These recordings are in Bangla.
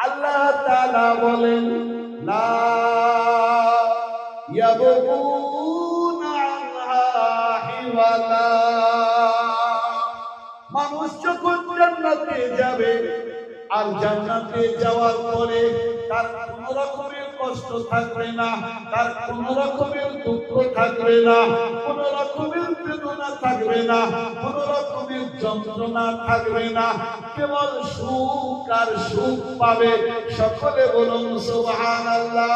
আল্লাহ তাআলা বলেন লা ইয়াবগুনা আনহা হিওয়ালা। মানুষ যখন জান্নাতে যাবে আর জান্নাতে যাওয়ার পরে তার কোন রকমের কষ্ট থাকবে না, তার কোন রকমের দুঃখ থাকবে না, কোন রকমের বেদনা থাকবে না, কোন রকমের যন্ত্রণা থাকবে না, কেবল সুখ আর সুখ পাবে। সকলে বলুন সুবহানাল্লাহ।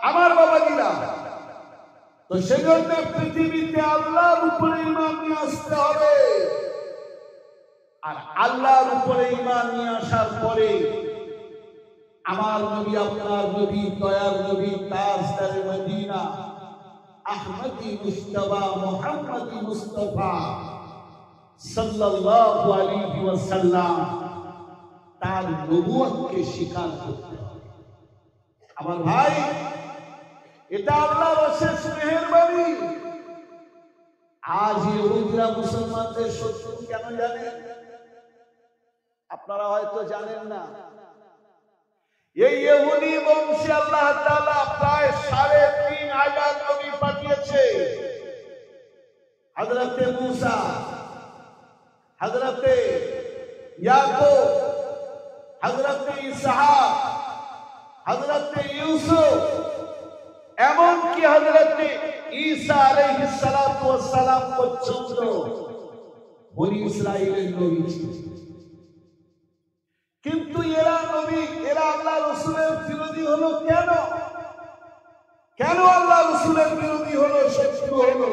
আমার বাবাজিরা, তো সেজন্য পৃথিবীতে আল্লাহর উপরে ঈমান নিয়ে আসতে হবে। আর আল্লাহর উপরে ঈমান নিয়ে আসার পরে আমার নবী, আপনার নবী, দয়ার নবী, তাজদারে মদিনা আহমদী মুস্তাফা মুহাম্মদী মুস্তাফা সাল্লাল্লাহু আলাইহি ওয়াসাল্লাম তার নবুয়তকে স্বীকার করতে হবে। আমার ভাই, এটা আল্লাহর অশেষ মেহেরবানি। আজ ইহুদিরা মুসলমানদের শত্রু কেন জানেন? আপনারা হয়তো জানেন না। এই ইহুদি বংশে আল্লাহ তাআলা প্রায় ৩,৫০০ নবী পাঠিয়েছে। হযরতে মূসা, হযরতে ইয়াকুব, হযরতে ইসহাক, হযরতে ইউসুফ, এমনকি হযরতে ঈসা আলাইহিস সালাতু ওয়াস সালাম পর্যন্ত বনি ইসরাঈলের নবী ছিলেন। কিন্তু এরা নবী, এরা আল্লাহ রাসূলের বিরোধী হলো কেন? কেন আল্লাহ রাসূলের বিরোধী হলো, শত্রু হলো?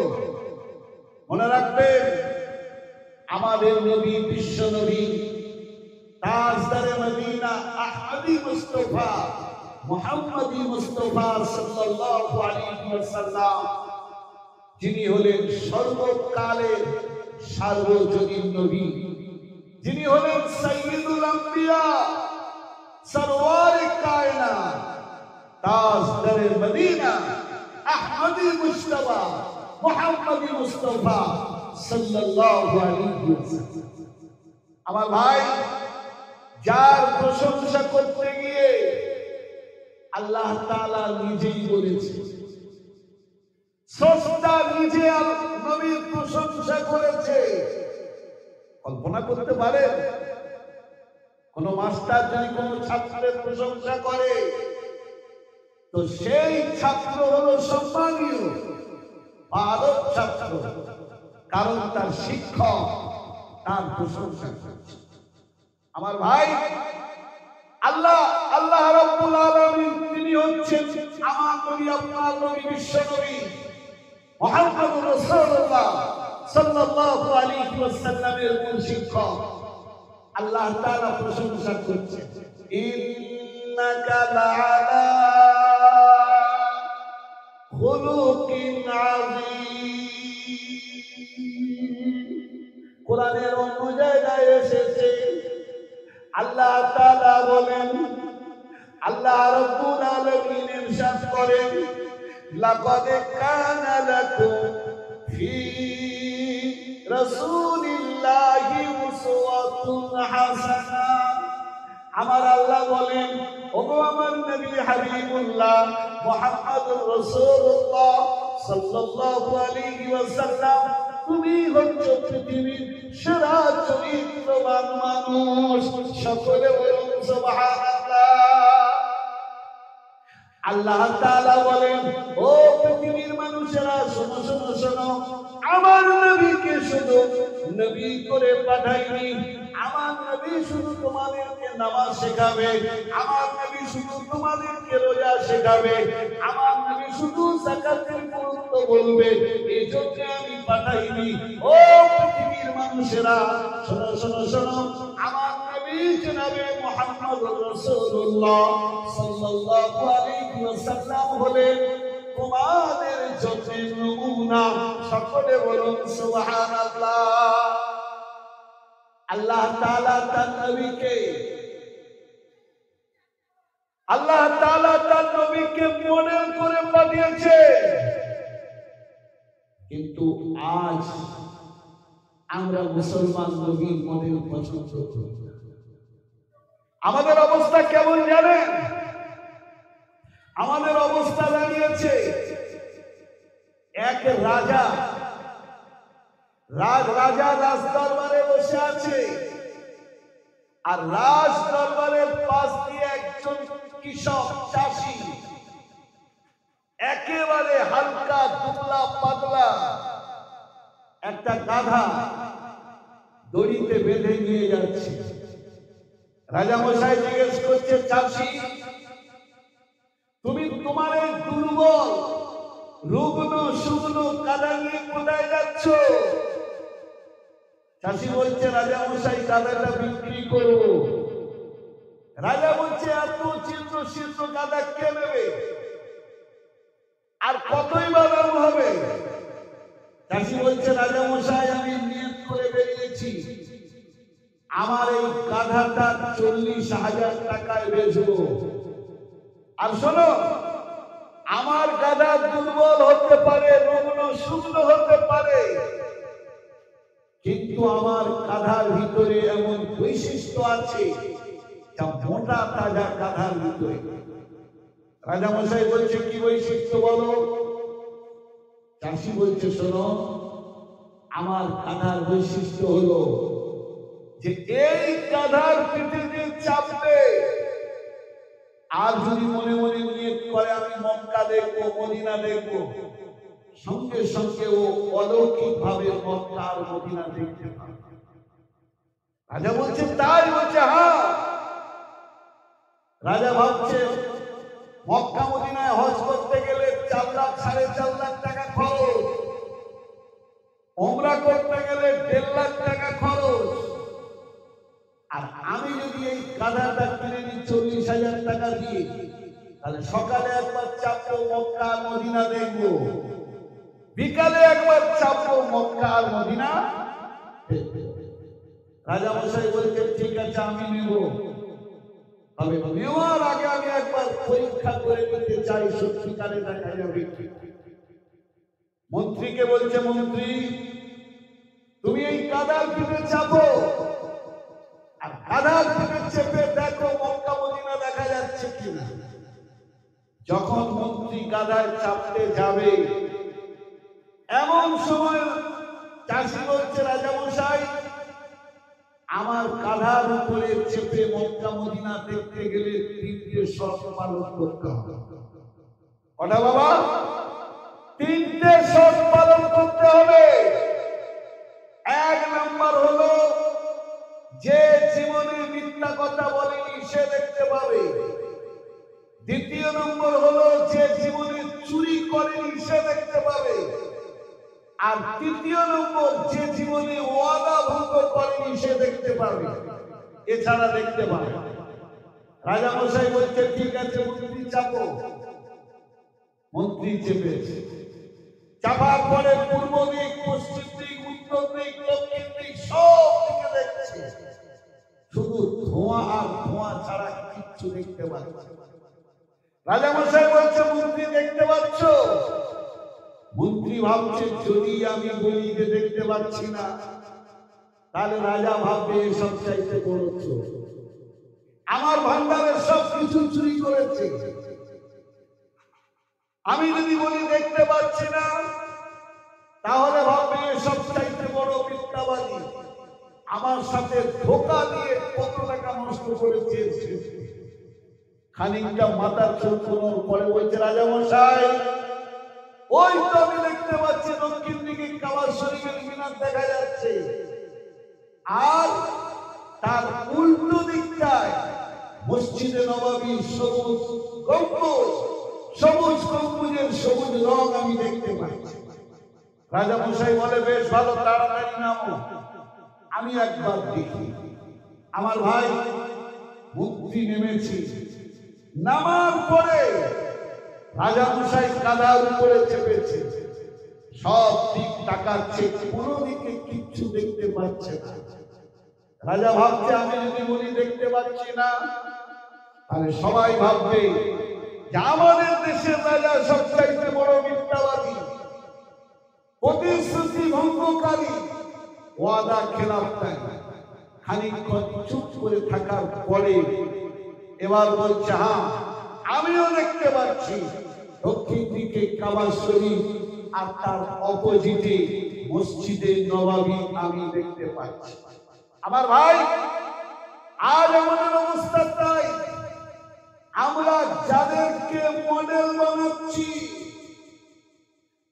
মনে রাখবেন, আমাদের নবী, বিশ্ব নবী, তাজদারে মদিনা আহমদী মুস্তাফা মুহাম্মদী মুস্তাফা সাল্লাল্লাহু আলাইহি ওয়াসাল্লাম, যিনি হলেন সর্বকালের সার্বজনীন নবী, যিনি হলেন সাইয়্যিদুল আম্বিয়া, সরওয়ারে কায়নাত, তাজদারে মদিনা আহমদী মুস্তাফা মুহাম্মদী মুস্তাফা সাল্লাল্লাহু আলাইহি ওয়াসাল্লাম। আমার ভাই, যার প্রশংসা করতে গিয়ে আল্লাহ তাআলা নিজেই বলেছেন, স্রষ্টা নিজে নবীর প্রশংসা করেছে। কল্পনা করতে পারেন, কোন মাস্টার যদি কোন ছাত্রের প্রশংসা করে, তো সেই ছাত্র হলো সম্মানীয়, ভালো ছাত্র, কারণ তার শিক্ষক তার প্রশংসা করছে। আমার ভাই, আল্লাহ রাব্বুল আলামিন, তিনি হচ্ছেন আমার নবী, আপনার নবী, বিশ্ব নবী মুহাম্মদুর রাসূলুল্লাহ সাল্লাল্লাহু আলাইহি ওয়াসাল্লামের মূল শিক্ষক। আল্লাহ তাআলা প্রশংসা করছেন, ইন্নাকা লাআলা খুলুকিন আযীম। কোরআনের অন্য জায়গায় এসেছে, আল্লাহ তাআলা বলেন, আল্লাহ রাব্বুল আলামিন ইরশাদ করেন, লাকাদ কানা লাকুম ফি রাসূলিল্লাহি উসওয়াতুন হাসানাহ। আমার আল্লাহ বলেন, ওগো আমার নবী হাবিবুল্লাহ মুহাম্মদুর রাসূলুল্লাহ সাল্লাল্লাহু আলাইহি ওয়াসাল্লাম, তুমি হচ্ছ পৃথিবীর সেরা চরিত্রবান মানুষ। সকলে বলুন সুবহানাল্লাহ। আল্লাহ তাআলা বলেন, ও পৃথিবীর মানুষেরা, শোনো শোনো শোনো, আমার নবীকে শুধু নবী করে পাঠাইনি। আমার নবী শুধু তোমাদেরকে নামাজ শেখাবে, আমার নবী শুধু তোমাদেরকে রোজা শেখাবে, আমার নবী শুধু যাকাতের গুরুত্ব বলবে, এই জন্য আমি পাঠাইনি। ও পৃথিবীর মানুষেরা, শোনো শোনো শোনো, আমার নবী জনাবে মুহাম্মদুর রাসূলুল্লাহ সাল্লাল্লাহু আলাইহি ওয়াসাল্লাম হলেন তোমাদের জ্যোতির নমুনা। সকলে বলুন সুবহানাল্লাহ। আল্লাহ তাআলা তার নবীকে মডেল করে পাঠিয়েছে। কিন্তু আজ আমরা মুসলমান নবীর মডেল পছন্দ করি না। আমাদের অবস্থা কেমন জানেন? আমাদের অবস্থা দাঁড়িয়েছে, এক রাজা রাজ দরবারে বসে আছে, আর রাজ দরবারের পাশ দিয়ে একজন কৃষক চাষি, একেবারে হালকা দুবলা পাতলা একটা গাধা দড়িতে বেঁধে নিয়ে যাচ্ছে। রাজা মশাই জিজ্ঞেস করছে, চাষি, তুমি তোমার এই দুর্বল রুগ্ন শুকনো গাধা নিয়ে কোথায় যাচ্ছ? চাষি বলছে, রাজা মশাই, গাধাটা বিক্রি করব। রাজা বলছে, এত চিত্র শীর্ষ গাধা কে নেবে, আর কতই বা দাম হবে? চাষি বলছে, রাজা মশাই, আমি নিয়ত করে বেরিয়েছি, আমার এই গাধাটা 40,000 টাকায় বেচবো। আর শোনো, আমার গাধা দুর্বল হতে পারে, রুগ্ন শুকনো হতে পারে, কিন্তু আমার গাধার ভিতরে এমন বৈশিষ্ট্য আছে যা মোটা তাজা গাধার ভিতরে। রাজা মশাই বলছে, কি বৈশিষ্ট্য বলো? চাষি বলছে, শোনো, আমার গাধার বৈশিষ্ট্য হলো যে এই গাধার পিঠে যে চাপবে, আর যদি মনে মনে নিয়ত করে আমি মক্কা দেখবো, মদিনা দেখবো, সঙ্গে সঙ্গে ও অলৌকিক ভাবে মক্কা আর মদিনা দেখতে পাবে। রাজা বলছে, তাই? বলছে, হ্যাঁ। রাজা ভাবছে, মক্কা মদিনায় হজ করতে গেলে 4 লাখ 4.5 লাখ টাকা খরচ, ওমরা করতে গেলে 1.5 লাখ টাকা খরচ, আর আমি যদি এই গাধাটা কিনে নিই 40,000 টাকা দিয়ে, তাহলে সকালে একবার চাপবো, মক্কা আর মদিনা দেখবো, বিকালে একবার চাপবো, মক্কা আর মদিনা দেখবো। রাজা মশাই বলছে, ঠিক আছে, আমি নেব, তবে নেওয়ার আগে আমি একবার পরীক্ষা করে নিতে চাই, সত্যিকারে দেখা যাবে। মন্ত্রীকে বলছে, মন্ত্রী, তুমি এই গাধার পিঠে চাপো, আর গাধার পিঠে চেপে দেখো মক্কা মদিনা দেখা যাচ্ছে কিনা। যখন মন্ত্রী গাধায় চাপতে যাবে, এমন সময় চাষি বলছে, রাজা মশাই, আমার গাধার উপরে চেপে মক্কা মদিনা দেখতে গেলে 3টে শর্ত পালন করতে হবে। কটা বাবা? 3টে শর্ত পালন করতে হবে। 1 নম্বর হলো, যে জীবনে মিথ্যা কথা বলেনি সে দেখতে পাবে। 2য় নম্বর হলো, যে জীবনে চুরি করেনি সে দেখতে পাবে। আর 3য় নম্বর, যে জীবনে ওয়াদা ভঙ্গ করেনি সে দেখতে পাবে, এছাড়া দেখতে পাবে। রাজা মশাই বলছে, ঠিক আছে, মন্ত্রী চাপো। মন্ত্রী চেপেছে। চাপার পরে পূর্ব দিক, পশ্চিম দিক, উত্তর দিক, দক্ষিণ দিক সব দিকে দেখছে, শুধু ধোঁয়া আর ধোঁয়া ছাড়া কিচ্ছু দেখতে পাচ্ছে। রাজা মশাই বলছে, মন্ত্রী দেখতে পাচ্ছ? মন্ত্রী ভাবছে, যদি আমি বলি যে দেখতে পাচ্ছি না, তাহলে রাজা ভাববে এসব চাইতে বড় চোর, আমার ভান্ডারের সব কিছু চুরি করেছে। আমি যদি বলি দেখতে পাচ্ছি না, তাহলে ভাববে এসব চাইতে বড় মিথ্যাবাদী, আমার সাথে ধোঁকা দিয়ে কত টাকা নষ্ট করেছে। খানিকটা মাথার চোখ পরে বলছে, রাজা মশাই, ওই তো আমি দেখতে পাচ্ছি দক্ষিণ দিকে কাবা শরীফের মিনার দেখা যাচ্ছে, আর তার উল্টো দিকটায় মসজিদে নববীর সবুজ গম্বুজ, সবুজ গম্বুজের সবুজ রং আমি দেখতে পাচ্ছি। রাজা মশাই বলে, বেশ ভালো, তাড়াতাড়ি নামো, আমি একবার দেখি। আমার ভাই মন্ত্রী নেমেছি। নামার পরে রাজা মশাই গাধার উপরে চেপেছে, সব দিক তাকাচ্ছে, কোনো দিকে কিচ্ছু দেখতে পাচ্ছে না। রাজা ভাবছে, আমি যদি বলি দেখতে পাচ্ছি না, তাহলে সবাই ভাববে যে আমাদের দেশের রাজা সবচাইতে বড় মিথ্যাবাদী, প্রতিশ্রুতি ভঙ্গকারী, ওয়াদা খেলাফকারী। খানিকক্ষণ চুপ করে থাকার পরে এবার বলছে হ্যাঁ আমিও দেখতে পাচ্ছি দক্ষিণ দিকে কাবা শরীফ আর তার অপোজিটে মসজিদে নববী আমি দেখতে পাচ্ছি। আমার ভাই আজ আমাদের অবস্থা তাই, আমরা যাদেরকে মডেল বানাচ্ছি,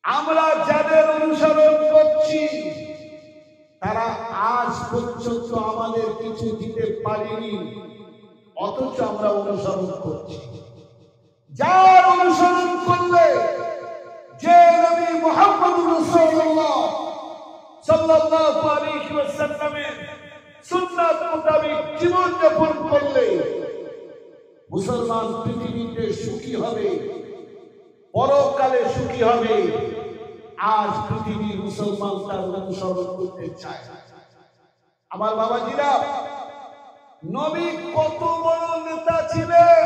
আমরা যাদের অনুসরণ করছি, তারা আজ পর্যন্ত আমাদের কিছু দিতে পারেনি, অথচ আমরা অনুসরণ করছি। যার অনুসরণ করলে যে নবী মুহাম্মদুর রাসূলুল্লাহ সাল্লাল্লাহু আলাইহি ওয়াসাল্লামের সুন্নাত মোতাবেক জীবন যাপন করলে মুসলমান পৃথিবীতে সুখী হবে, পরকালে সুখী হবে। আজ পৃথিবীর মুসলমান তার অনুসরণ করতে চায়। আমার বাবাজিরা, নবী কত বড় নেতা ছিলেন,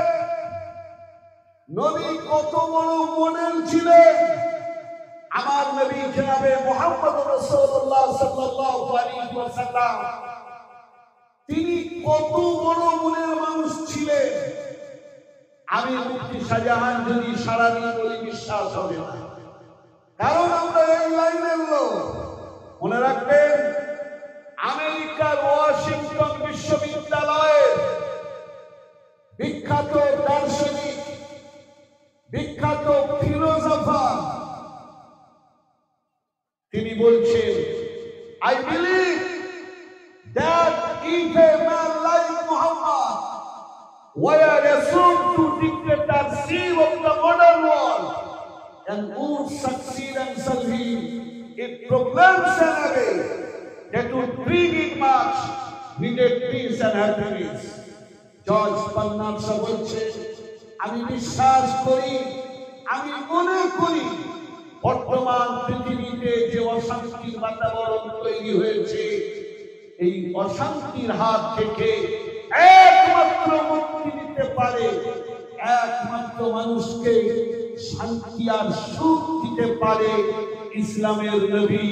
নবী কত বড় মডেল ছিলেন। আমার নবী জনাবে মুহাম্মদ রাসূলুল্লাহ সাল্লাল্লাহু আলাইহি ওয়াসাল্লাম, তিনি কত বড় মনের মানুষ ছিলেন। আমি মুফতি শাহজাহান যদি সারাদিন বলি বিশ্বাস হবে না, কারণ আমরা এই লাইনের লোক। মনে রাখবেন, আমেরিকার ওয়াশিংটন বিশ্ববিদ্যালয়ের বিখ্যাত দার্শনিক, বিখ্যাত ফিলোসফার, তিনি বলছেন, I believe that if a man like Muhammad were assumed to dictatorship of the modern world and would succeed and solve its problems and away, that would bring it much needed peace and happiness. George Bernard Shaw বলছেন, আমি বিশ্বাস করি, আমি মনে করি, বর্তমান পৃথিবীতে যে অশান্তির বাতাবরণ তৈরি হয়েছে, এই অশান্তির হাত থেকে একমাত্র মুক্তি দিতে পারে, একমাত্র মানুষকে শান্তি আর সুখ দিতে পারে ইসলামের নবী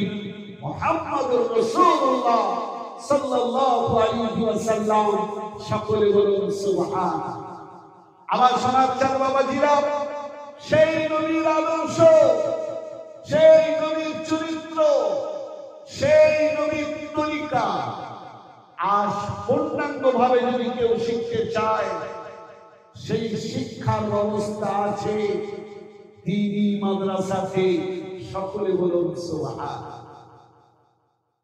মুহাম্মদুর রাসূলুল্লাহ সাল্লাল্লাহু আলাইহি ওয়াসাল্লাম। সকলে বলুন সুবহান। আমার সমাজের বাবাজিরা, সেই নবীর আদর্শ, সেই নবীর চরিত্র, সেই নবীর তরিকা আজ পূর্ণাঙ্গ ভাবে যদি কেউ শিখতে চায়, সেই শিক্ষার ব্যবস্থা আছে দ্বীনি মাদ্রাসাতে। সকলে বলুন সুবহান।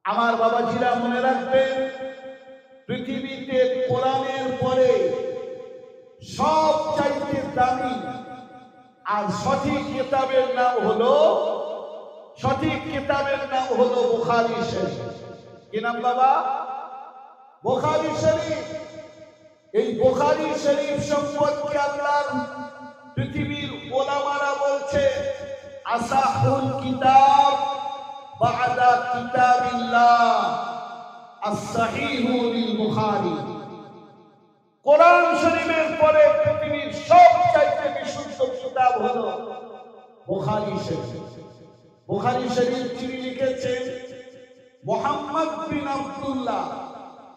আমার বাবাজিরা মনে রাখবেন, পৃথিবীতে কোরআনের পরে সব চাইতে দামি আর সঠিক কিতাবের নাম হলো, সঠিক কিতাবের নাম হলো বুখারী শরীফ। কি নাম বাবা? বুখারী শরীফ। এই বুখারী শরীফ সম্পর্কে আল্লাহর পৃথিবীর ওলামারা বলছে, আসাহুল কিতাব বা'দা কিতাবিল্লাহ as-সাহিহু লিল বুখারী। কোরআন শরীফের পরে পৃথিবীর সবচেয়ে বিশুদ্ধ কিতাব হলো বুখারী শরীফ। বুখারী শরীফ যিনি লিখেছেন, মুহাম্মদ বিন আব্দুল্লাহ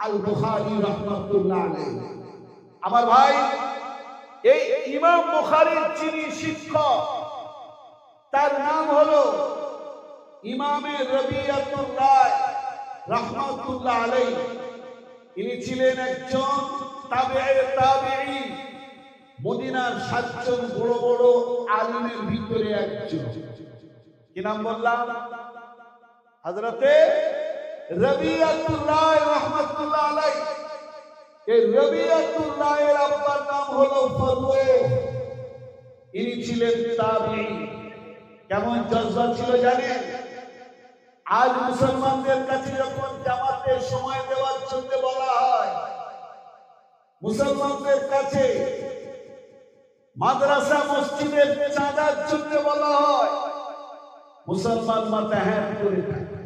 আল বুখারী রাহমাতুল্লাহ আলাইহি। আমার ভাই, এই ইমাম বুখারীর যিনি শিক্ষক, তার নাম হলো ইমামে রবিয়াতুর রায় রাহমাতুল্লাহ আলাইহি। ইনি ছিলেন একজন তাবেঈ তাবেঈ, মদিনার ৭ জন বড় বড় আলিমের ভিতরে একজন। কি নাম বললাম? হযরতে রবিয়াতুর রায় রাহমাতুল্লাহ আলাইহি। এই রবিয়াতুর রায়ের আব্বার নাম হলো ফরওয়াহ। ইনি ছিলেন তাবেঈ। কেমন জজ্বা ছিল জানেন? আজ মুসলমানদের কাছে যখন জামাতের সময় দেওয়ার জন্য বলা হয়, মুসলমানদের কাছে মাদ্রাসা মসজিদের চাঁদার জন্য বলা হয়, মুসলমান মাথা হ্যাঁ করে থাকে।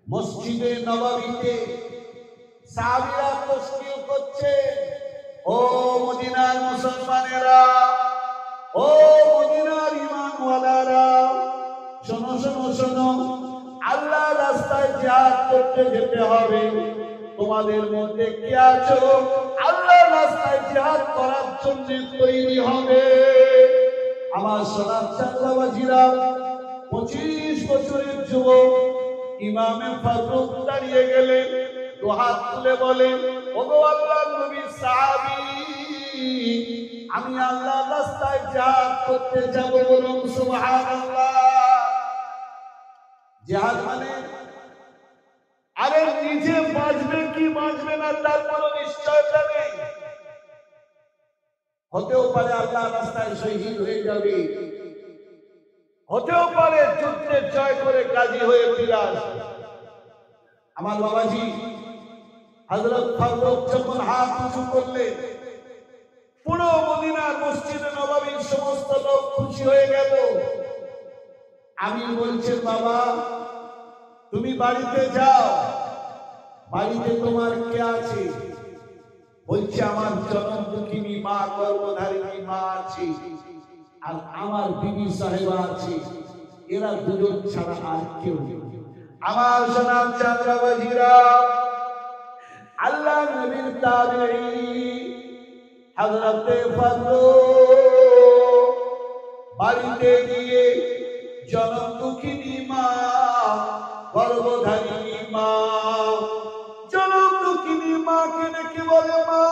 মসজিদে নববীতে সাহাবীরা তাসবিহ করছে, ও মদিনার মুসলমানেরা, ও মদিনার ঈমানওয়ালারা, শোনো শোনো শোনো, আল্লাহর রাস্তায় জিহাদ করতে যেতে হবে। তোমাদের মধ্যে কে আছো আল্লাহর রাস্তায় জিহাদ করার জন্য তৈরি হবে। আমার সোনার চাঁদাবাজিরা 25 বছরের যুবক ইমামে ফারুক দাঁড়িয়ে গেলেন, দুহাত তুলে বলেন, ওগো আল্লাহর নবী সাহাবী, আমি আল্লাহর রাস্তায় জিহাদ করতে যাব, বলুন সুবহানাল্লাহ। জিহাদ মানে আরে নিজে বাঁচবে কি বাঁচবে না তার কোনো নিশ্চয়তা নেই। হতেও পারে আল্লাহর রাস্তায় শহীদ হয়ে যাবে, হতেও পারে যুদ্ধে জয় করে গাজী হয়ে ফিরে আসবে। আমার বাবাজি হযরত ফারুক যখন হাত উঁচু করলেন, পুরো মদিনার মসজিদে নববীর সমস্ত লোক খুশি হয়ে গেল। আমি বলছি, বাবা তুমি বাড়িতে যাও, বাড়িতে তোমার কে আছে? বলছে আমার জনমদুঃখিনী মা, গর্ভধারিণী মা আছে, আর আমার বিবি সাহেবা আছে, এরা দুজন ছাড়া আর কেউ নেই। আমার সোনার চাঁদাবাজিরা, আল্লাহ নবীর তাবেঈ হযরতে ফারুক বাড়িতে গিয়ে জনমদুঃখিনী মা, গর্ভধারিণী মা, জনমদুঃখিনী মাকে ডেকে বলে, মা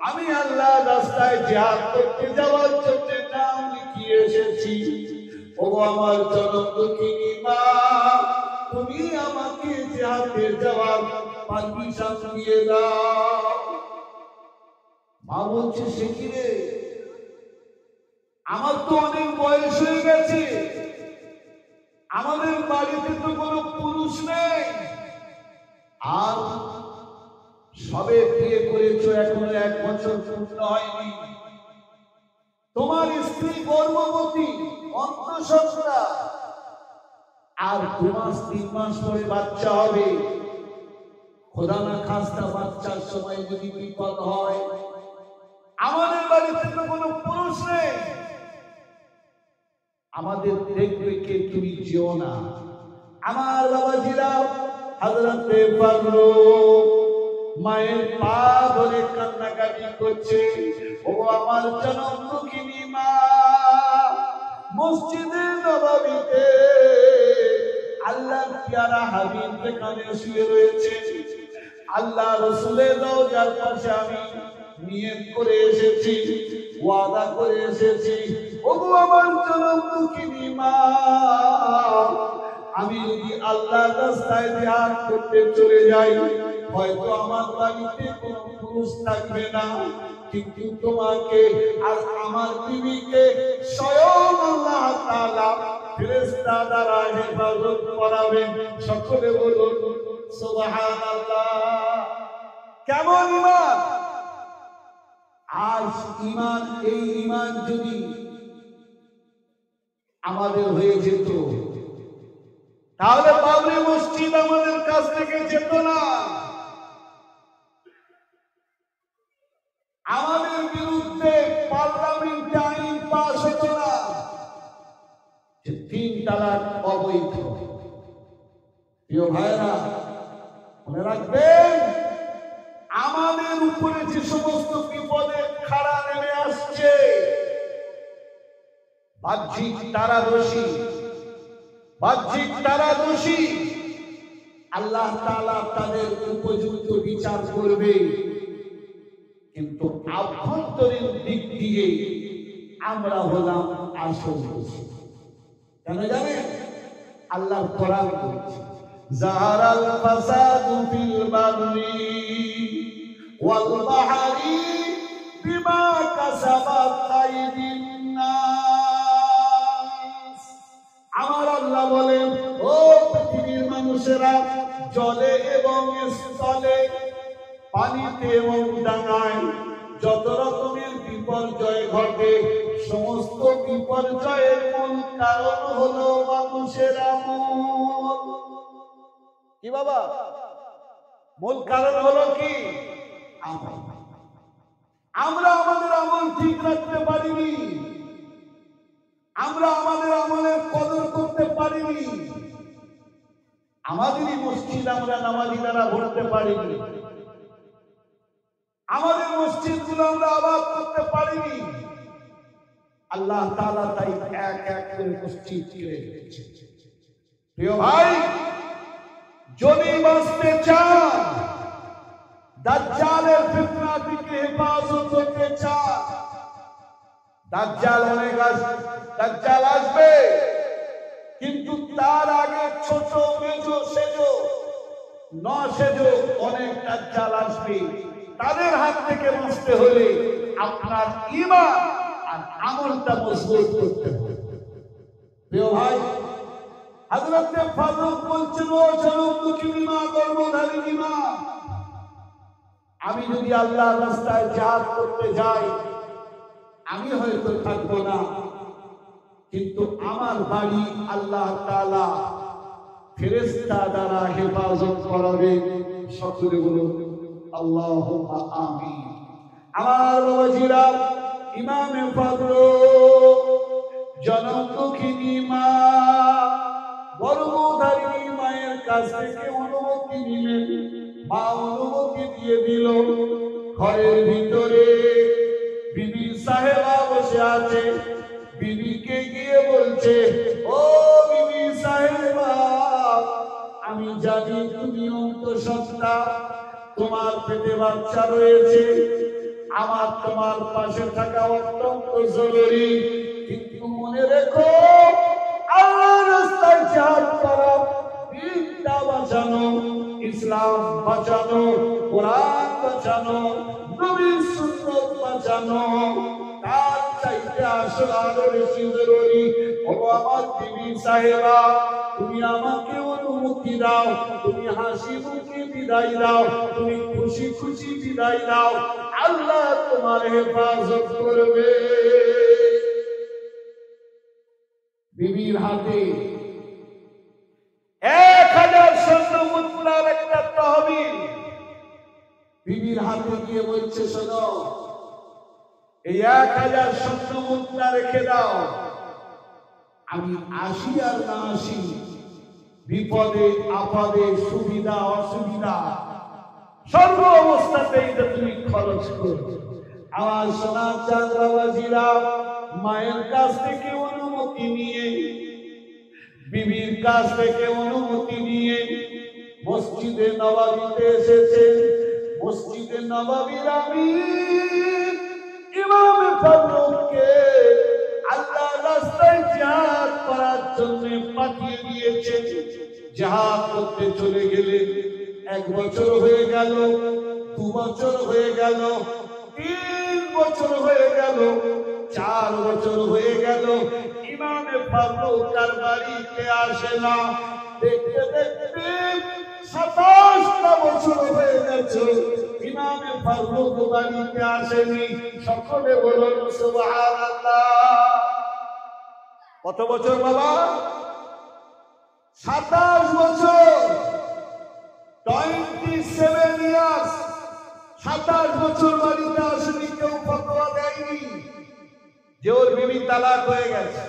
আমি আল্লাহর রাস্তায় জিহাদ করতে যাওয়ার জন্য নাম লিখিয়ে এসেছি। ওগো আমার জনমদুঃখিনী মা, তুমি আমাকে জিহাদে যাওয়ার পারমিশন দিয়ে দাও। মা বলছে, সে কি রে, আমার তো অনেক বয়স হয়ে গেছে, আমাদের বাড়িতে তো কোনো পুরুষ নেই, আর সবে বিয়ে করেছো, এখনো 1 বছর পূর্ণ হয়নি, তোমার স্ত্রী গর্ভবতী, অন্তঃসত্ত্বা, আর 2 মাস 3 মাস পরে বাচ্চা হবে। খোদা না খাস্তা বাচ্চার সময় যদি বিপদ হয়, আমাদের বাড়িতে তো কোনো পুরুষ নেই, আমাদের দেখবে কে, তুমি যেও না। আমার বাবাজিরা হযরতে ফারুক মায়ের পা ধরে কান্নাকাটি করছে। ও আমার জনমদুঃখিনী মা, মসজিদে নববীতে আল্লাহর প্যারা হাবিব যেখানে শুয়ে রয়েছে, আল্লাহ রাসূলের রওজার পাশে আমি নিয়ত করে এসেছি, ওয়াদা করে এসেছি, ওগো আমার জনমদুঃখিনী মা, আমি যদি আল্লাহর রাস্তায় জিহাদ করতে চলে যাই, হয়তো আমার বাড়িতে কোনো পুরুষ থাকবে না, কিন্তু তোমাকে আর আমার বিবিকে স্বয়ং আল্লাহ তাআলা ফেরেশতা দ্বারা হেফাজত করাবেন। সকলে বলুন সুবহানাল্লাহ। কেমন ঈমান! আজ ঈমান, এই ঈমান যদি আমাদের হয়ে যেত, তাহলে বাবরি মসজিদ আমাদের কাছ থেকে যেত না, আমাদের বিরুদ্ধে পার্লামেন্টে আইন পাস হতো না যে 3 তালাক অবৈধ। প্রিয় ভাইরা, মনে রাখবেন, আমাদের উপরে যে সমস্ত বিপদের খাড়া নেমে আসছে, বাহ্যিক তারা দোষী, আল্লাহ তাআলা তাদের উপযুক্ত বিচার করবে, কিন্তু আভ্যন্তরীণ দিক দিয়ে আমরা হলাম আসল দোষী। কেন জানেন? আল্লাহর কোরআন বলছে, যাহারাল ফাসাদু ফিল বাররি ওয়াল বাহরি বিমা কাসাবাত আইদিন নাস। আমার আল্লাহ বলেন, ও পৃথিবীর মানুষেরা, জলে এবং স্থলে, পানিতে এবং ডাঙায় যত রকমের বিপর্যয় ঘটে, সমস্ত বিপর্যয়ের মূল কারণ হলো মানুষের আমল। কি বাবা? মূল কারণ হলো কি? আমল। আমরা আমাদের আমল ঠিক রাখতে পারিনি, আমরা আমাদের আমলের কদর করতে পারিনি, আমাদেরই মসজিদ আমরা নামাজি দ্বারা ভরতে পারিনি। আমাদের মসজিদগুলো আমরা আবাদ করতে পারিনি। আল্লাহ তাআলা তাই এক এক করে মসজিদ ছেড়ে দিয়েছে। প্রিয় ভাই, যদি বাঁচতে চান, দাজ্জালের ফিতনা থেকে হেফাজত করতে চান, দাজ্জাল আসবে, কিন্তু তার আগে ছোট মেজো সেজো ন সেজো অনেক দাজ্জাল আসবে। তাদের হাত থেকে বাঁচতে হলে আপনার ঈমান আর আমলটা মজবুত করতে হবে। প্রিয় ভাই, হযরত ফারুক বলছেন, ও জনমুখী ইমাম, গর্ভধারী ইমাম, আমি যদি আল্লাহর রাস্তায় জিহাদ করতে যাই, আমি হয়তো থাকবো না, কিন্তু আমার বাড়ি আল্লাহ তাআলা ফেরেশতা দ্বারা হেফাজত করাবে। সকলে বলুন আল্লাহুম্মা আমিন। আমার বাবাজিরা, ইমামে ফারুক জনম দুঃখিনী মা, গর্ভধারিণী মায়ের কাছ থেকে অনুমতি নিলেন। মা অনুমতি দিয়ে দিল। ঘরের ভিতরে বিবি সাহেবা বসে আছে। বিবিকে গিয়ে বলছে, ও বিবি সাহেবা, আমি জানি তুমি অন্তঃসত্ত্বা, তোমার পেটে বাচ্চা রয়েছে, আমার তোমার পাশে থাকা অত্যন্ত জরুরি, কিন্তু মনে রেখো, আল্লাহর রাস্তায় জিহাদ করা, দিনটা বাঁচানো, ইসলাম বাঁচানো, কোরআন বাঁচানো, নবীর সুন্নাত বাঁচানো, তার চাইতে আসল আরো বেশি জরুরি। ও আমার বিবি সাহেবা, তুমি আমাকে অনুমতি দাও, তুমি হাসি মুখে বিদায় দাও, তুমি খুশি খুশি বিদায় দাও, আল্লাহ তোমার হেফাজত করবে। বিবির হাতে 1000 স্বর্ণ মুদ্রার একটা তহবিল। বিবির হাতে গিয়ে বলছে, শোনো, এই 1000 স্বর্ণ মুদ্রা রেখে দাও, আমি আসি আর না আসি, বিপদে আপদে সুবিধা অসুবিধা সর্ব অবস্থাতে এটা তুমি খরচ করো। আমার সোনার চাঁদ বাবাজিরা, মায়ের কাছ থেকে অনুমতি নিয়ে, বিবির কাছ থেকে অনুমতি নিয়ে মসজিদে নববীতে এসেছে। মসজিদে নববীর আমির ইমামে ফারুককে আল্লাহর রাস্তায় জিহাদ করার জন্য পাঠিয়ে দিয়েছে। জিহাদ করতে চলে গেলে 1 বছর হয়ে গেল, 2 বছর হয়ে গেল, 3 বছর হয়ে গেল, 4 বছর হয়ে গেল, ইমামে ফারুক আর বাড়িতে আসে না। দেখতে দেখতে 27টা বছর হয়ে গেছে, ইমামে ফারুক বাড়িতে আসেনি। সকলে বলুন সুবহানাল্লাহ। কত বছর বাবা? 27 বছর, 27 ইয়ার্স। 27 বছর বাড়িতে আসেনি, কেউ ফতোয়া দেয়নি যে ওর বিবি তালাক হয়ে গেছে।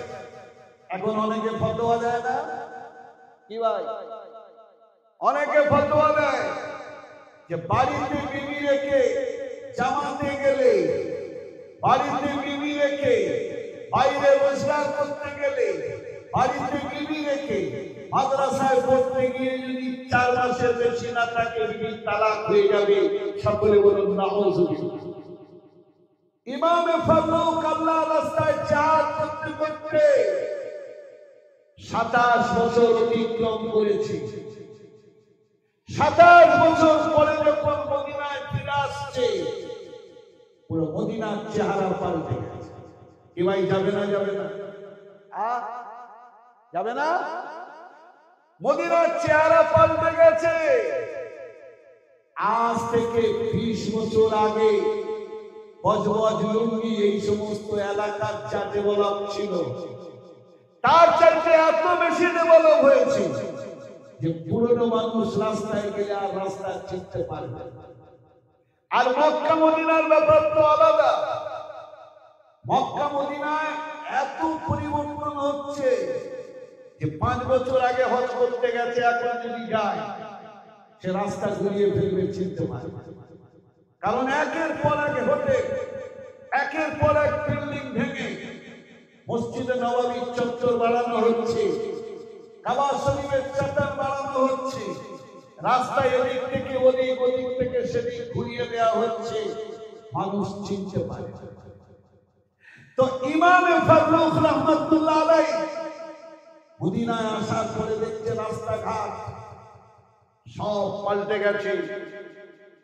এখন অনেকে ফতোয়া দেয় না কি ভাই? অনেকে ফতোয়া দেয় যে বাড়িতে বিবি রেখে জামাতে গেলে, বাড়িতে বিবি রেখে বাইরে রোজগার করতে গেলে, বাড়িতে বিবি রেখে মাদ্রাসায় পড়তে গিয়ে যদি 4 মাসের বেশি না থাকে, বিবি তালাক হয়ে যাবে। সকলে বলুন নাউযুবিল্লাহ। ইমামে ফারুক আল্লাহর রাস্তায় জিহাদ করতে করতে 27 বছর অতিক্রম করেছে। 27 বছর পরে যখন মদিনায় ফিরে আসছে, পুরো মদিনার চেহারা পাল্টে গেছে। কি ভাই, যাবে না? যাবে না? যাবে না? মদিনার চেহারা পাল্টে গেছে। আজ থেকে 20 বছর আগে বজবজ লুঙ্গি এই সমস্ত এলাকার যা ডেভেলপ ছিল, তার চাইতে এত বেশি ডেভেলপ হয়েছে যে পুরনো মানুষ রাস্তায় গেলে আর রাস্তা চিনতে পারবে না। আর মক্কা মদিনার ব্যাপার তো আলাদা। মক্কা মদিনায় এত পরিবর্তন হচ্ছে যে 5 বছর আগে হজ করতে গেছে, এখন যদি যায় সে রাস্তা ঘুরিয়ে ফেলবে, চিনতে পারবে। কারণ একের পর এক হতে একের পর এক বিল্ডিং ভেঙে মসজিদে নববীর চত্বর বাড়ানো হচ্ছে, কাবা শরীফের চাতাল বাড়ানো হচ্ছে, রাস্তায় এদিক থেকে ওদিক, ওদিক থেকে সেদিক ঘুরিয়ে দেওয়া হচ্ছে, মানুষ চিনতে পারে। তো ইমামে ফারুক রহমাতুল্লাহ আলাইহি মদিনায় আসার পরে দেখছে রাস্তাঘাট সব পাল্টে গেছে,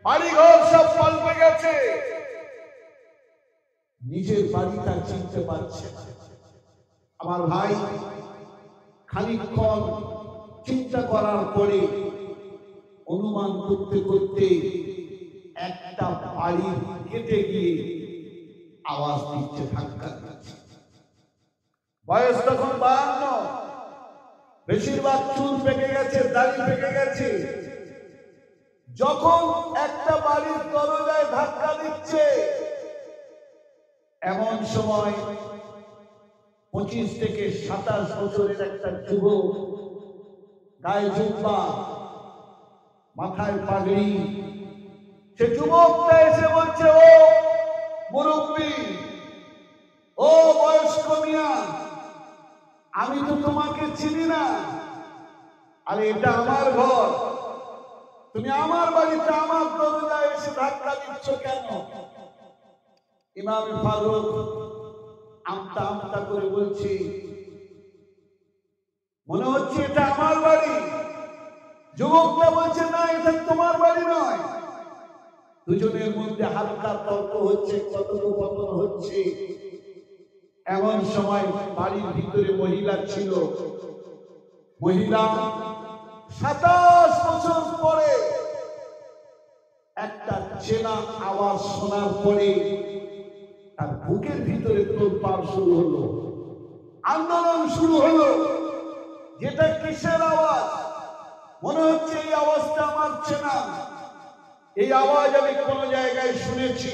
বাড়িঘর সব পাল্টে গেছে, নিজের বাড়িটা চিনতে পারছে না। আমার ভাই খানিকক্ষণ চিন্তা করার পরে অনুমান করতে করতে একটা বাড়ির কেটে গিয়ে আওয়াজ দিচ্ছে, ধাক্কা দিচ্ছে। বয়স তখন 52, বেশিরভাগ চুল পেকে গেছে, দাড়ি পেকে গেছে। যখন একটা বাড়ির দরজায় ধাক্কা দিচ্ছে, এমন সময় 25 থেকে 27 বছরের একটা যুবক, গায়ে জুব্বা, মাথায় পাগড়ি, সে যুবকটা এসে বলছে, ও মুরব্বী, ও বয়স্ক মিয়া, আমি তো তোমাকে চিনি না, আরে এটা আমার ঘর, তুমি আমার বাড়িতে আমার দরজায় এসে ধাক্কা দিচ্ছ কেন? ইমাম ফারুক আমতা আমতা করে বলছি, মনে হচ্ছে এটা আমার বাড়ি। যুবকটা বলছে, না, এটা তোমার বাড়ি নয়। দুজনের মধ্যে হালকা তর্ক হচ্ছে, কথোপকথন হচ্ছে। এমন সময় বাড়ির ভিতরে মহিলা ছিল। মহিলা 27 বছর পরে একটা চেনা আওয়াজ শোনার পরে তার বুকের ভিতরে তোলপাড় শুরু হলো, আন্দোলন শুরু হলো। যেটা কিসের আওয়াজ? মনে হচ্ছে এই আওয়াজটা আমার চেনা, এই আওয়াজ আমি কোন জায়গায় শুনেছি।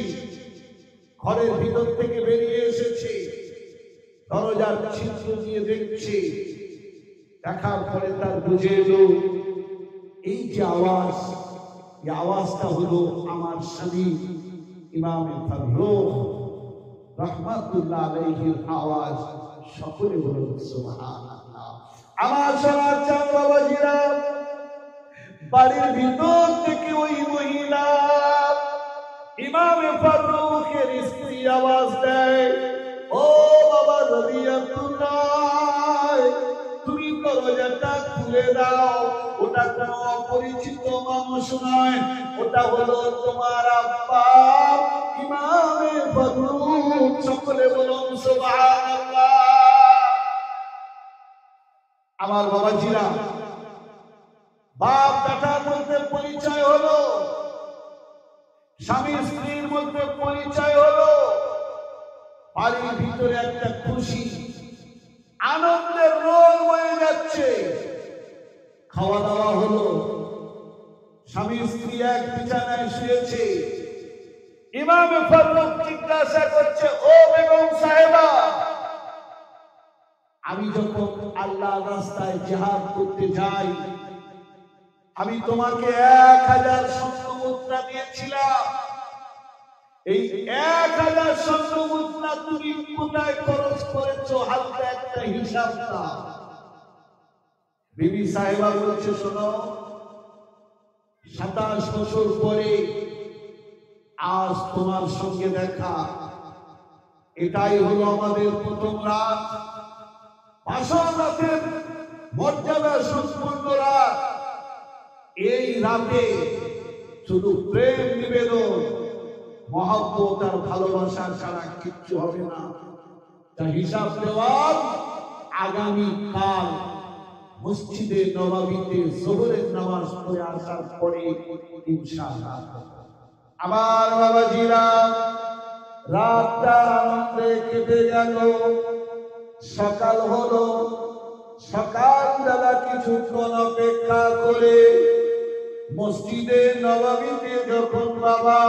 ঘরের ভিতর থেকে বেরিয়ে এসেছি, দরজার ছিদ্র দিয়ে দেখছি। দেখার পরে তার বুঝে এলো এই যে আওয়াজ, এই আওয়াজটা হলো আমার স্বামী ইমাম ফারুক রহমাতুল্লাহ আলাইহির আওয়াজ। সকলে বলুন সুবহানাল্লাহ। আমার সোনার চাঁদ বাবাজিরা, বাড়ির ভিতর থেকে ওই মহিলা ইমাম ফারুকের স্ত্রী আওয়াজ দেয়, ও বাবা রবিয়াতুল্লাহ, তুমি দরজাটা খুলে দাও। ওটা কোনো অপরিচিত মানুষ নয়, ওটা হলো তোমার আব্বা ইমামে ফারুক। সকলে বলুন সুবহানাল্লাহ। আমার বাবাজিরা, বাপ বেটার মধ্যে পরিচয় হলো, স্বামী স্ত্রীর মধ্যে পরিচয় হলো, বাড়ির ভিতরে একটা খুশি আনন্দের রোল বয়ে যাচ্ছে। খাওয়া দাওয়া হলো, স্বামী স্ত্রী এক বিছানায় শুয়েছে। ইমাম ফারুক জিজ্ঞাসা করছে, ও বেগম সাহেবা, আমি যখন আল্লাহর রাস্তায় জিহাদ করতে যাই, আমি তোমাকে 1000 স্বর্ণ মুদ্রা দিয়েছিলাম। এই 1000 স্বর্ণ মুদ্রা তুমি কোথায় খরচ করেছো? হালকা একটা হিসাব দাও। বিবি সাহেবা বলছে, শোনো, 27 বছর পরে আজ তোমার সঙ্গে দেখা, এটাই হলো আমাদের প্রথম রাত, আসল রাতের মর্যাদা সম্পন্ন রাত। এই রাতে শুধু প্রেম নিবেদন, মহব্বত আর ভালোবাসা ছাড়া কিচ্ছু হবে না। তা হিসাব দেওয়ার আগামী কাল মসজিদে নববীতে যোহরের নামাজ পড়ে আসার পরে ইনশাআল্লাহ। আমার বাবাজিরা, রাতটা আনন্দে কেটে গেল। সকাল হলো, সকালবেলা কিছুক্ষণ অপেক্ষা করে মসজিদে নববীতে যখন বাবা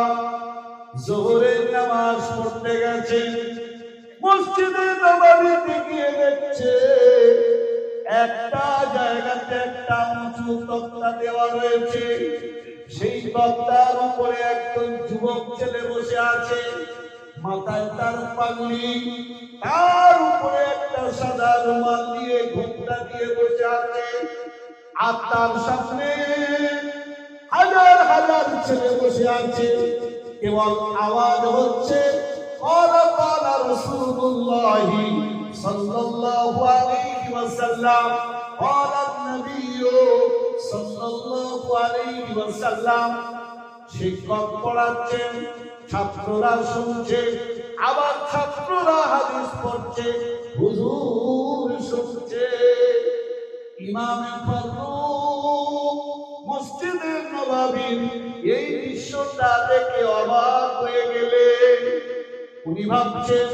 যোহরের নামাজ পড়তে গেছে, মসজিদে নববীতে গিয়ে দেখছে একটা জায়গাতে একটা উঁচু তক্তা দেওয়া রয়েছে, সেই তক্তার উপরে একজন যুবক ছেলে বসে আছে, মাথায় তার পাগড়ি, তার উপরে একটা সাদা রুমাল দিয়ে ঘোমটা দিয়ে বসে আছে। আর তার সামনে হাজার হাজার ছেলে বসে আছে, কেবল আওয়াজ হচ্ছে ক্বালা ক্বালা রাসূলুল্লাহি সাল্লাল্লাহু আলাইহি ওয়াসাল্লাম, ক্বালা নবিয়্যু সাল্লাল্লাহু আলাইহি ওয়াসাল্লাম। শিক্ষক পড়াচ্ছেন, ছাত্ররা শুনছে, আবার ছাত্ররা হাদিস পড়ছে, হুজুর শুনছে। ইমামে ফারুক মসজিদে নববীর এই দৃশ্যটা দেখে অবাক হয়ে গেলেন। উনি ভাবছেন,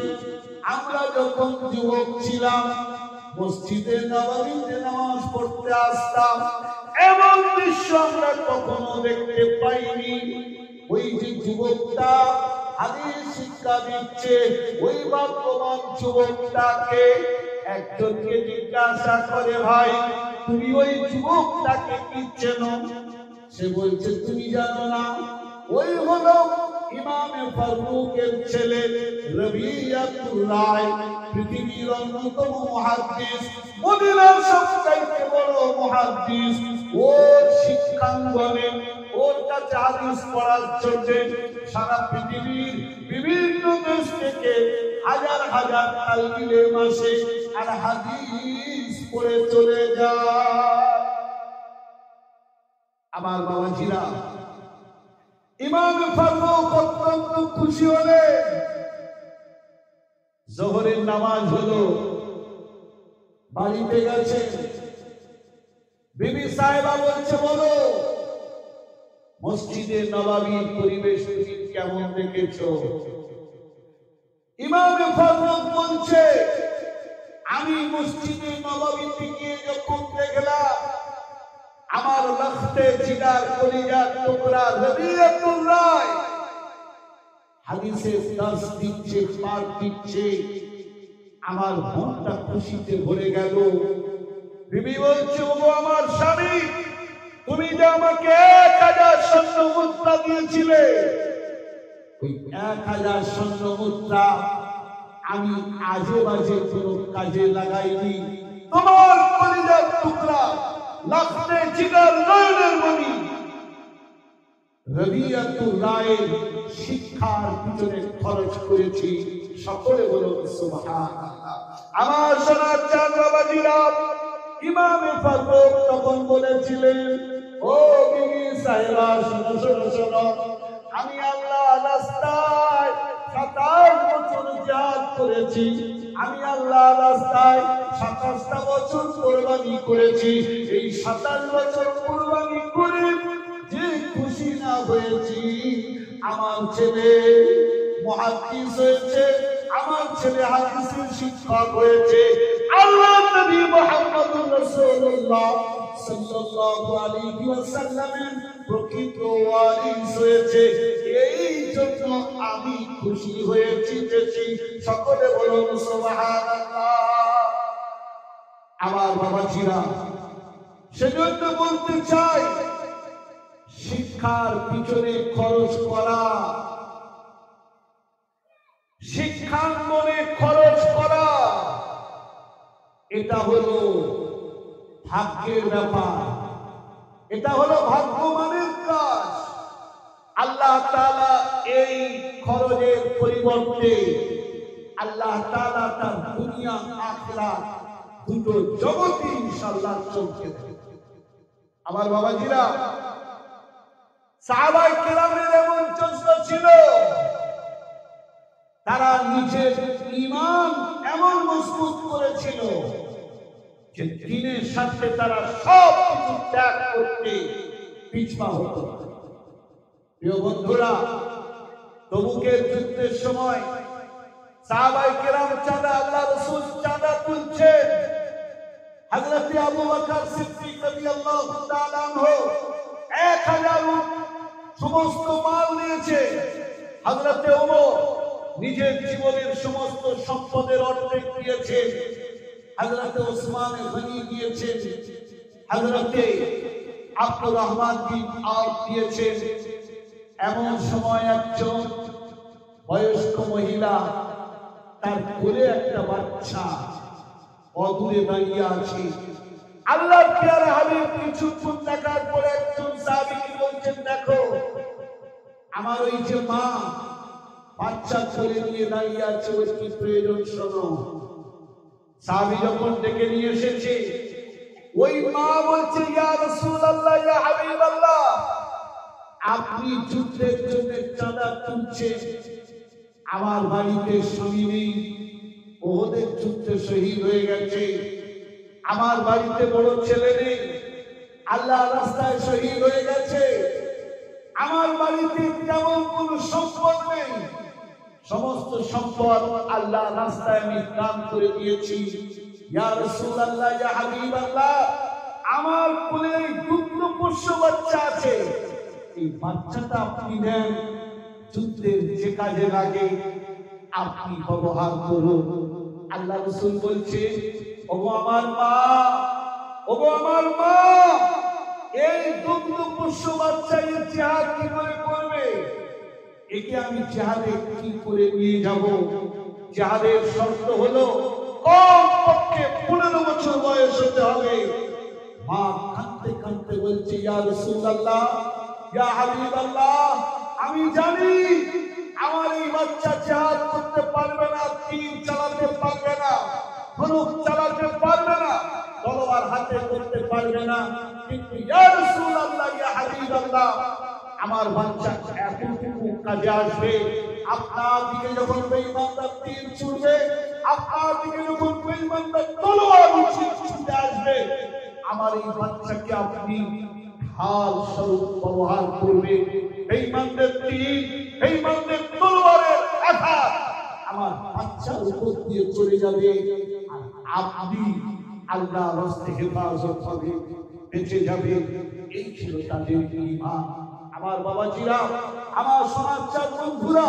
আমরা যখন যুবক ছিলাম মসজিদে নববীতে নামাজ পড়তে আসতাম, এমন দৃশ্য আমরা কখনো দেখতে পাইনি। ওই যে যুবকটা হাদিস শিক্ষা দিচ্ছে, ওই বাক্যবান যুবকটাকে একজনকে জিজ্ঞাসা করে, ভাই তুমি ওই যুবকটাকে কি চেনো? সে বলছে, তুমি জানো না? ওই হলো ইমামে ফারুকের ছেলে রবিয়াতুল রায়, পৃথিবীর অন্যতম মুহাদ্দিস, মদিনার সবচাইতে বড় মুহাদ্দিস। ওর শিক্ষাঙ্গনে, ওর কাছে হাদিস পড়ার জন্য সারা পৃথিবীর বিভিন্ন দেশ থেকে হাজার হাজার তালবিলে মাসে আর হাদিস পড়ে চলে যায়। আমার বাবাজিরা, ইমাম ফারুক অত্যন্ত খুশি হলেন। জোহরের নামাজ হলো, বাড়িতে গেছে, বিবি সাহেবা বলছে, বলো মসজিদে নববীর পরিবেশ তুমি কেমন দেখেছো? ইমাম ফারুক বলছে, আমি মসজিদে নববীতে গিয়ে যখন দেখলাম আমার লখতে জিগার কলিজার টুকরা রবিয়াতুল রায় হাদিসের দাস দিচ্ছে, পাঠ দিচ্ছে, আমার মনটা খুশিতে ভরে গেল। বিবি বলছে, ওগো আমার স্বামী, তুমি যে আমাকে 1000 স্বর্ণ মুদ্রা দিয়েছিলে, ওই 1000 স্বর্ণ মুদ্রা আমি আজে বাজে কোনো কাজে লাগাইনি। তোমার কলিজার টুকরা লখতে জিগার নয়নের মণি রবিয়াতুল রায়ের শিক্ষার পিছনে খরচ করেছি। সকলে বলুন সুবহানাল্লাহ। আমার সোনার চাঁদ বাবাজিরা, ইমামে ফারুক তখন বলেছিলেন, ও বিবি সাহেবা, শোনো শোনো শোনো, আমি আল্লাহ রাস্তায় 27 বছর জিহাদ করেছি, আমি আল্লাহ রাস্তায় 27টা বছর কুরবানি করেছি। এই 27 বছর কুরবানি করে যে খুশি না হয়েছি, আমার ছেলে মুহাদ্দিস হয়েছে, আমার ছেলে হাদিসের শিক্ষক হয়েছে, আল্লাহর নবী মুহাম্মদুর রাসূলুল্লাহ সাল্লাল্লাহু আলাইহি ওয়াসাল্লামের প্রকৃত ওয়ারিস হয়েছে, এই জন্য আমি খুশি হয়েছি বেশি। সকলে বলুন সুবহানাল্লাহ। আমার বাবাজিরা, সেজন্য বলতে চাই, শিক্ষার পিছনে খরচ করা, শিক্ষাঙ্গনে খরচ করা, এটা হলো ভাগ্যের ব্যাপার, এটা হলো ভাগ্যবানের কাজ। আল্লাহ তাআলা এই খরচের পরিবর্তে আল্লাহ তাআলা তার দুনিয়া আখিরাত দুটো জগতে ইনশাআল্লাহ চমকে দেবে। আমার বাবাজিরা, সাহাবায়ে কেরামের এমন চর্চা ছিল, তারা নিজের ঈমান এমন মজবুত করেছিল যে দ্বীনের সাথে তারা সব কিছু ত্যাগ করতে পিছপা হতো না। প্রিয় বন্ধুরা, তবুকের যুদ্ধের সময় সাহাবায়ে কেরাম চাঁদা, আল্লাহ রাসূল চাঁদা তুলছেন, হযরত আবু বকর সিদ্দিক রাদিয়াল্লাহু তাআলা আনহু 1000 সমস্ত মাল নিয়েছে, হযরত ওমর নিজের জীবনের সমস্ত সম্পদের অর্ধেক দিয়েছেন, হযরত ওসমান গনি দিয়েছেন, হযরত আব্দুর রহমান বিন আউফ দিয়েছেন। এমন সময় একজন বয়স্ক মহিলা, তার কোলে একটা বাচ্চা অদূরে দাঁড়িয়ে আছে। আল্লাহর প্রিয় হাবিব কিছুক্ষণ দেখার পরে একজন সাহাবীকে বলছেন, দেখো আমার ওই যে মা বাচ্চা কোলে নিয়ে দাঁড়িয়ে আছে, ওর কি প্রয়োজন শোনো। সাহাবী যখন ডেকে নিয়ে এসেছে, ওই মা বলছে, ইয়া রাসূলুল্লাহ, ইয়া হাবিবাল্লাহ, আপনি যুদ্ধের জন্য চাঁদা তুলছেন, আমার বাড়িতে স্বামী নেই, ওদের যুদ্ধে শহীদ হয়ে গেছে। আমার বাড়িতে বড় ছেলে নেই, আল্লাহ রাস্তায় শহীদ হয়ে গেছে। আমার বাড়িতে তেমন কোন সম্পদ নেই, সমস্ত সম্পদ আল্লাহ রাস্তায় আমি দান করে দিয়েছি। ইয়া রাসূলুল্লাহ, ইয়া হাবিবাল্লাহ, আমার কোলে দুগ্ধ পোষ্য বাচ্চা আছে, এই বাচ্চাটা আপনি নেন, যুদ্ধের যে কাজে লাগে আপনি ব্যবহার করুন। আল্লাহ রাসূল বলছে, ওগো আমার মা, ওগো আমার মা, এই দুগ্ধ পোষ্য বাচ্চা এই জিহাদ কি করে করবে? একে আমি জিহাদে কি করে নিয়ে যাব? জিহাদের শর্ত হলো কমপক্ষে 15 বছর বয়স হতে হবে। মা কাঁদতে কাঁদতে বলছে, ইয়া রাসূলুল্লাহ, ইয়া হাবিবাল্লাহ, আমি জানি আমার এই বাচ্চা জিহাদ করতে পারবে না, তীর চালাতে পারবে না, ধনুক চালাতে পারবে না, তলোয়ার হাতে করতে পারবে না, কিন্তু ইয়া রাসূলুল্লাহ, ইয়া হাবিবাল্লাহ, আমার বাচ্চা এতটুকু কাজে আসবে। আপনার দিকে যখন বেঈমানরা তীর ছুড়বে, আপনার দিকে যখন বেঈমানরা তলোয়ার ছুটে আসবে, আমার এই বাচ্চাকে আপনি ঢাল স্বরূপ ব্যবহার করবে। বেঈমানদের তীর, বেঈমানদের তলোয়ারের আঘাত আমার বাচ্চার উপর দিয়ে চলে যাবে, আর আপনি আল্লাহর রাস্তায় হেফাজত হবে, বেঁচে যাবে। এই ছিল তাদের ঈমান। আমার বাবাজিরা, আমার সমাজের বন্ধুরা,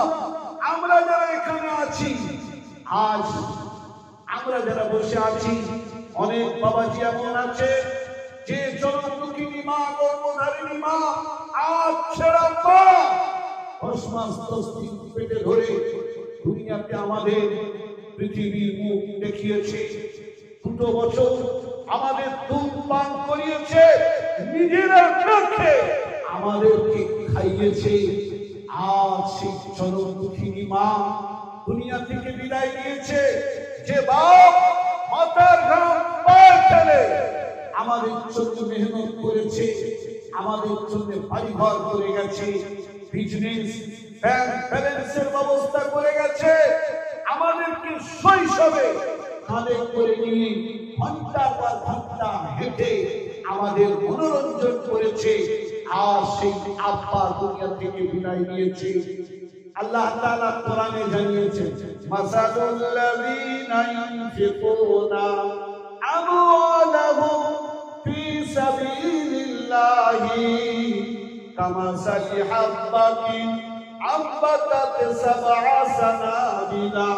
আমরা যারা এখানে আছি, আজ আমরা যারা বসে আছি, অনেক বাবাজি এমন আছে যে জনমুখিনী মা, গর্ভধারিণী মা, আজ ছেড়া মা 10 মাস 10 দিন পেটে ধরে দুনিয়াতে আমাদের পৃথিবীর মুখ দেখিয়েছে, 2 বছর আমাদের দুধ পান করিয়েছে, নিজেরা চোখে আমাদেরকে খাইয়েছে। আজ সেই জনমুখিনী মা দুনিয়া থেকে বিদায় নিয়েছে। যে বাপ মাথার ঘাম পায়ে ফেলে আমাদের জন্য মেহনত করেছে, আমাদের জন্য বাড়ি ঘর করে গেছে, বিজনেস ব্যাংক ব্যালেন্সের ব্যবস্থা করে গেছে, আমাদেরকে শৈশবে কাঁধে করে নিয়ে ঘন্টার পর ঘন্টা হেঁটে আমাদের মনোরঞ্জন করেছে। আর সেই আব্বা দুনিয়া থেকে বিদায় নিয়েছে। আল্লাহ তাআলা কোরআনে জানিয়েছেন, মাসালুল লাযিনা ইউনফিকুনা আমওয়ালাহুম ফি সাবিলিল্লাহি কামাসালি হাব্বাতিন আম্বাতাত সাবআ সানাবিলা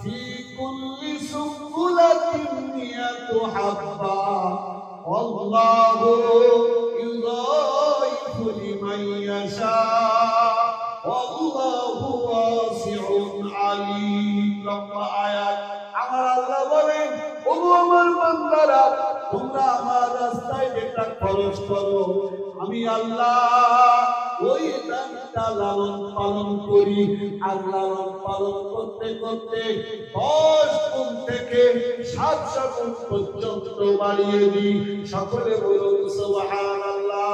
ফি কুল্লি সুবুলাতিন মিয়াতু হাব্বা ওয়াল্লাহু ইউযাইফু লিমান ইয়াশা ওয়াল্লাহু ওয়াসিউন আলীম। লম্বা আয়াত। আমার আল্লাহ বলেন, ওগো আমার বান্দারা, তোমরা আমার রাস্তায় যেটা খরচ করো, আমি আল্লাহ ওই দানটা লালন পালন করি। আর লালন পালন করতে করতে 10 গুণ থেকে 700 গুণ পর্যন্ত বাড়িয়ে দিই। সকলে বলুন সুবহানাল্লাহ।